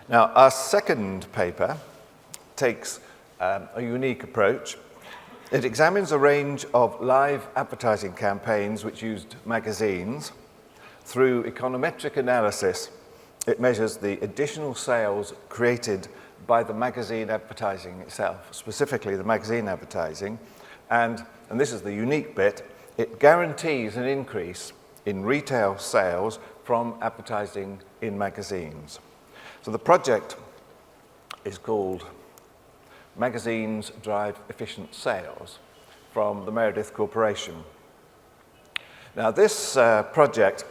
Now, our second paper takes a unique approach. It examines a range of live advertising campaigns which used magazines. Through econometric analysis, it measures the additional sales created by the magazine advertising itself, specifically the magazine advertising. And this is the unique bit, it guarantees an increase in retail sales from advertising in magazines. So the project is called Magazines Drive Efficient Sales from the Meredith Corporation. Now this project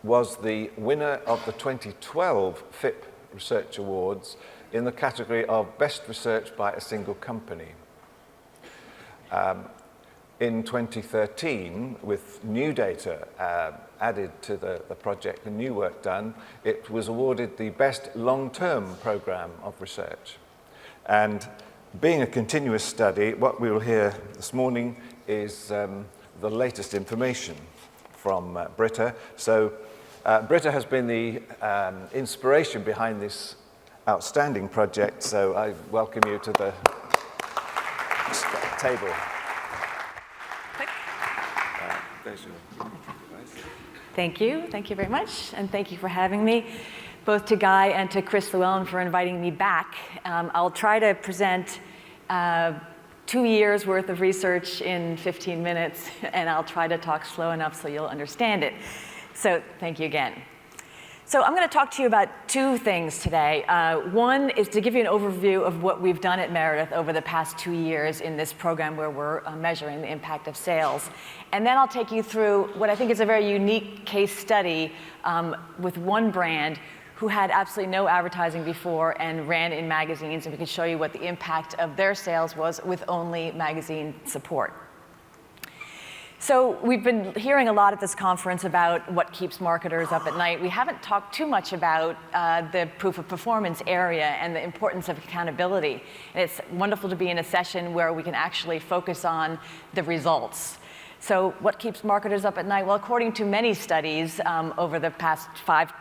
was the winner of the 2012 FIPP Research Awards in the category of Best Research by a Single Company. In 2013, with new data added to the project and new work done, it was awarded the Best Long-Term Program of Research. And being a continuous study, what we will hear this morning is the latest information from Britta. So Britta has been the inspiration behind this outstanding project, so I welcome you to the table. Thank you very much, and thank you for having me, both to Guy and to Chris Llewellyn for inviting me back. I'll try to present 2 years worth of research in 15 minutes, and I'll try to talk slow enough so you'll understand it. So thank you again. So I'm going to talk to you about two things today. One is to give you an overview of what we've done at Meredith over the past 2 years in this program where we're measuring the impact of sales. And then I'll take you through what I think is a very unique case study with one brand who had absolutely no advertising before and ran in magazines, and we can show you what the impact of their sales was with only magazine support. So we've been hearing a lot at this conference about what keeps marketers up at night. We haven't talked too much about the proof of performance area and the importance of accountability. And it's wonderful to be in a session where we can actually focus on the results. So what keeps marketers up at night? Well, according to many studies over the past 5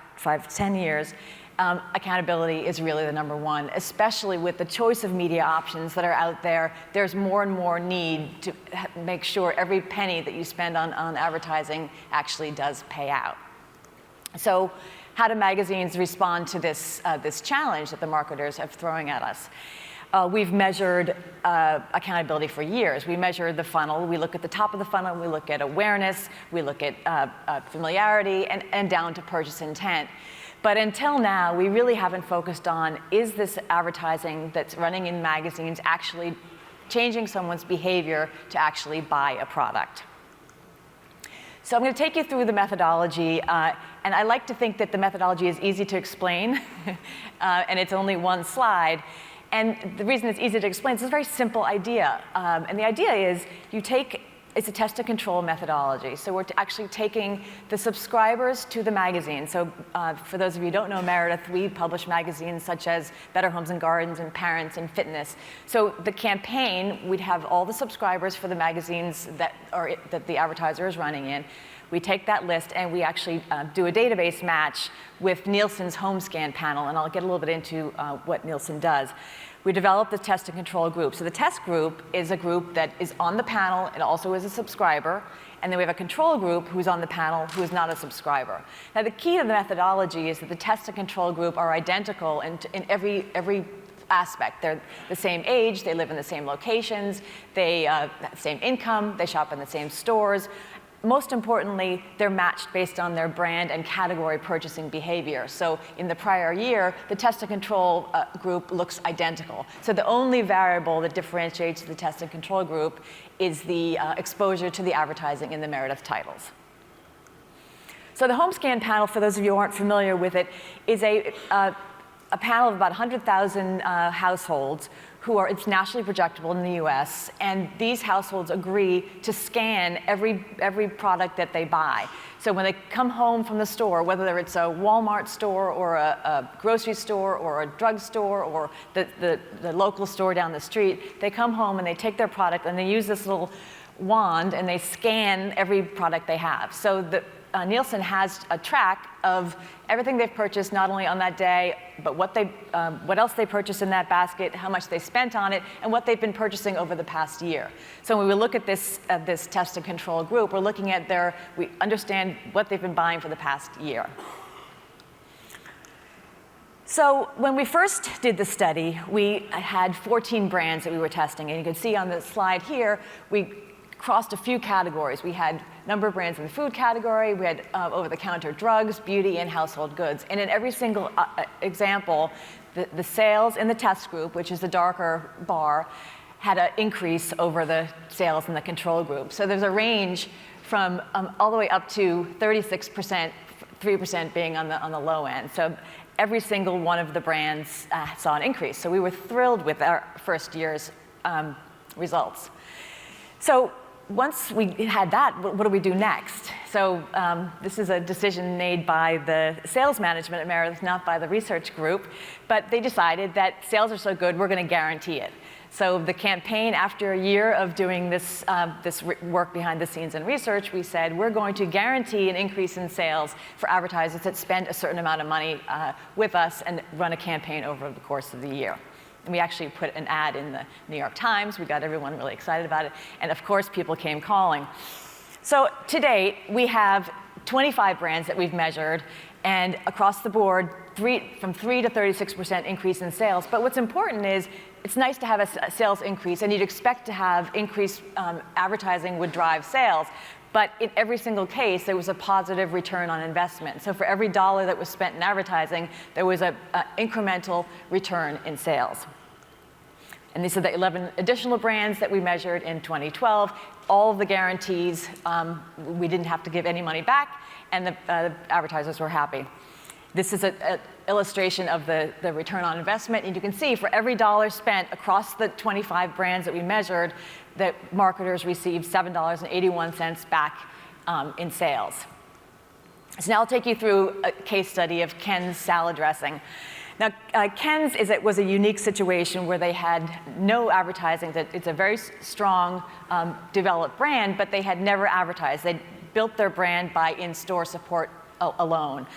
to 10 years, accountability is really the number one, especially with the choice of media options that are out there. There's more and more need to make sure every penny that you spend on advertising actually does pay out. So how do magazines respond to this challenge that the marketers are throwing at us? We've measured accountability for years. We measure the funnel. We look at the top of the funnel. We look at awareness. We look at familiarity and down to purchase intent. But until now, we really haven't focused on, is this advertising that's running in magazines actually changing someone's behavior to actually buy a product? So I'm going to take you through the methodology, and I like to think that the methodology is easy to explain, and it's only one slide. And the reason it's easy to explain is it's a very simple idea. And the idea is it's a test and control methodology. So we're actually taking the subscribers to the magazine. So for those of you who don't know Meredith, we publish magazines such as Better Homes and Gardens and Parents and Fitness. So the campaign, we'd have all the subscribers for the magazines that the advertiser is running in. We take that list and we actually do a database match with Nielsen's home scan panel, and I'll get a little bit into what Nielsen does. We developed the test and control group. So the test group is a group that is on the panel and also is a subscriber. And then we have a control group who's on the panel who is not a subscriber. Now the key to the methodology is that the test and control group are identical in every aspect. They're the same age, they live in the same locations, they have the same income, they shop in the same stores. Most importantly, they're matched based on their brand and category purchasing behavior. So in the prior year, the test and control group looks identical. So the only variable that differentiates the test and control group is the exposure to the advertising in the Meredith titles. So the home scan panel, for those of you who aren't familiar with it, is a panel of about 100,000 households it's nationally projectable in the US, and these households agree to scan every product that they buy. So when they come home from the store, whether it's a Walmart store or a grocery store or a drugstore or the local store down the street, they come home and they take their product and they use this little wand and they scan every product they have. So Nielsen has a track of everything they've purchased, not only on that day, but what else they purchased in that basket, how much they spent on it, and what they've been purchasing over the past year. So when we look at this test and control group, we're looking at we understand what they've been buying for the past year. So when we first did the study, we had 14 brands that we were testing. And you can see on the slide here, we crossed a few categories. We had a number of brands in the food category. We had over-the-counter drugs, beauty, and household goods. And in every single example, the sales in the test group, which is the darker bar, had an increase over the sales in the control group. So there's a range from all the way up to 36%, 3% being on the low end. So every single one of the brands saw an increase. So we were thrilled with our first year's results. So once we had that, what do we do next? So this is a decision made by the sales management at Meredith, not by the research group, but they decided that sales are so good, we're going to guarantee it. So the campaign, after a year of doing this work behind the scenes and research, we said we're going to guarantee an increase in sales for advertisers that spend a certain amount of money with us and run a campaign over the course of the year. And we actually put an ad in the New York Times. We got everyone really excited about it. And of course, people came calling. So to date, we have 25 brands that we've measured, and across the board, from 3 to 36% increase in sales. But what's important is it's nice to have a sales increase, and you'd expect to have increased advertising would drive sales. But in every single case, there was a positive return on investment. So for every dollar that was spent in advertising, there was an incremental return in sales. And these are the 11 additional brands that we measured in 2012. All of the guarantees, we didn't have to give any money back, and the advertisers were happy. This is an illustration of the return on investment. And you can see for every dollar spent across the 25 brands that we measured, that marketers received $7.81 back in sales. So now I'll take you through a case study of Ken's salad dressing. Now, Ken's was a unique situation where they had no advertising. It's a very strong, developed brand, but they had never advertised. They built their brand by in-store support alone.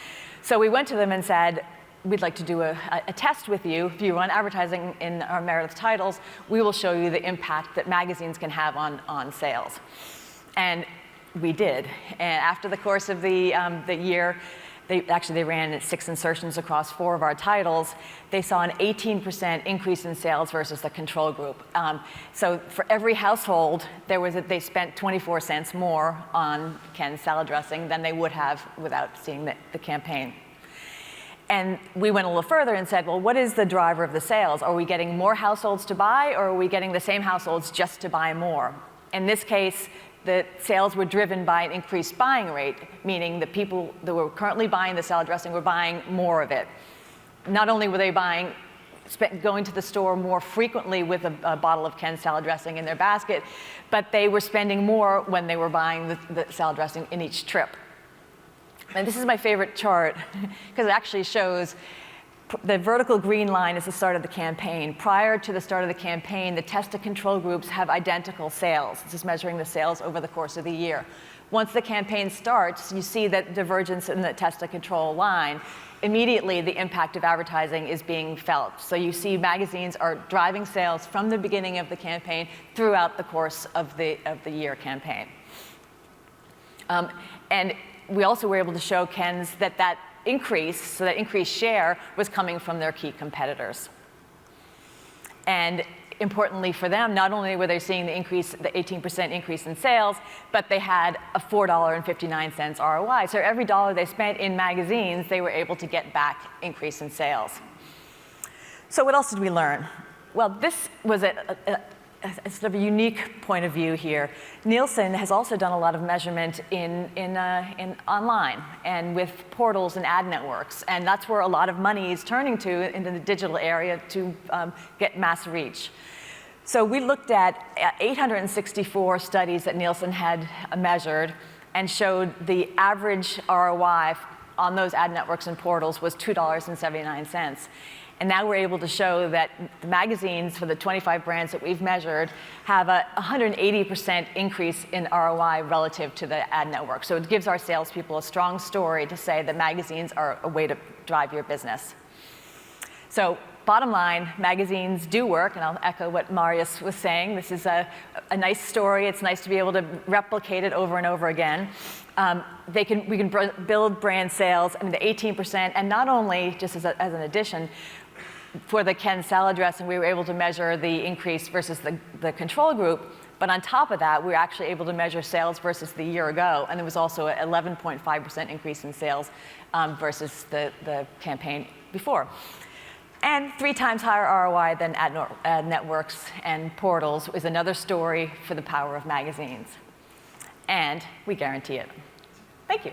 So we went to them and said, we'd like to do a test with you. If you run advertising in our Meredith titles, we will show you the impact that magazines can have on sales. And we did. And after the course of the year, they ran 6 insertions across 4 of our titles. They saw an 18% increase in sales versus the control group. So for every household, they spent 24 cents more on Ken's salad dressing than they would have without seeing the campaign. And we went a little further and said, well, what is the driver of the sales? Are we getting more households to buy, or are we getting the same households just to buy more? In this case, the sales were driven by an increased buying rate, meaning the people that were currently buying the salad dressing were buying more of it. Not only were they going to the store more frequently with a bottle of Ken's salad dressing in their basket, but they were spending more when they were buying the salad dressing in each trip. And this is my favorite chart, because it actually shows the vertical green line is the start of the campaign. Prior to the start of the campaign, the test and control groups have identical sales. This is measuring the sales over the course of the year. Once the campaign starts, you see that divergence in the test and control line. Immediately, the impact of advertising is being felt. So you see magazines are driving sales from the beginning of the campaign throughout the course of the year campaign. And we also were able to show Ken's that increased share was coming from their key competitors. And importantly for them, not only were they seeing the 18% increase in sales, but they had a $4.59 ROI. So every dollar they spent in magazines, they were able to get back increase in sales. So what else did we learn? Well, this was a sort of a unique point of view here. Nielsen has also done a lot of measurement in online and with portals and ad networks, and that's where a lot of money is turning to in the digital area to get mass reach. So we looked at 864 studies that Nielsen had measured and showed the average ROI on those ad networks and portals was $2.79. And now we're able to show that the magazines for the 25 brands that we've measured have a 180% increase in ROI relative to the ad network. So it gives our salespeople a strong story to say that magazines are a way to drive your business. So bottom line, magazines do work, and I'll echo what Marius was saying. This is a nice story. It's nice to be able to replicate it over and over again. We can build brand sales, I mean, the 18%, and not only, just as an addition, for the Ken salad dressing, we were able to measure the increase versus the control group, but on top of that, we were actually able to measure sales versus the year ago, and there was also an 11.5% increase in sales versus the campaign before. And 3 times higher ROI than ad networks and portals is another story for the power of magazines. And we guarantee it. Thank you.